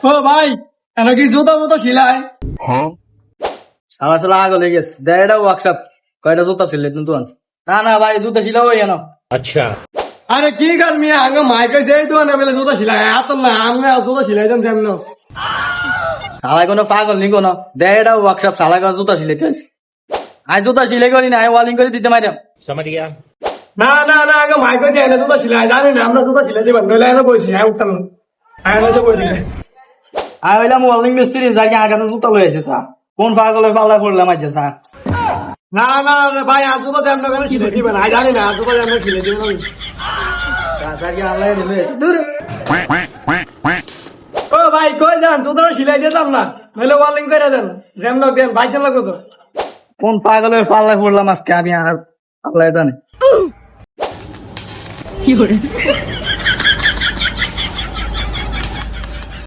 ও ভাই এনে কি জুতা মতো সিলাই সালা সালা আগে লেগে গেছে দেড়টা ওয়ার্কশপ কয়টা জুতা ছিল কিন্তু না না ভাই জুতা ছিলাও কেন আরে কি গান মিয়া আগে মাইকে যেই তো না বলে জুতা সিলাই এত না আমি জুতা সিলাই দেন সামনে সালাই কোনো পাগল নি কোনো দেড়টা ওয়ার্কশপ সালা কোনো জুতা সিলাই তুই আই জুতা সিলাই করি না ওয়ালিং করে দিতে মারিয়াম না না না আগে মাইকে যে এনে জুতা সিলাই জানি না আমরা জুতা সিলাই দিবেন নইলে এনে বসি হ্যাঁ উঠতাম এনে যে বসি আই হইলাম ওয়ালিং মিস্ত্রি যাকে আগে জুতা লই আছে তা কোন পাগলের পাল্লা পড়লাম আজ তা না না ভাই আজ জুতা দেন না কেন সিলাই দিবেন আই জানি না আজ জুতা দেন না সিলাই দিবেন যাকে আল্লাহ দিলে দূর ও ভাই কই যান জুতা সিলাই দিতাম না নইলে ওয়ালিং করে দেন যেমন দেন ভাই চালা কত কোন পাগলের পাল্লা পড়লাম আজকে আমি আর আল্লাহ জানে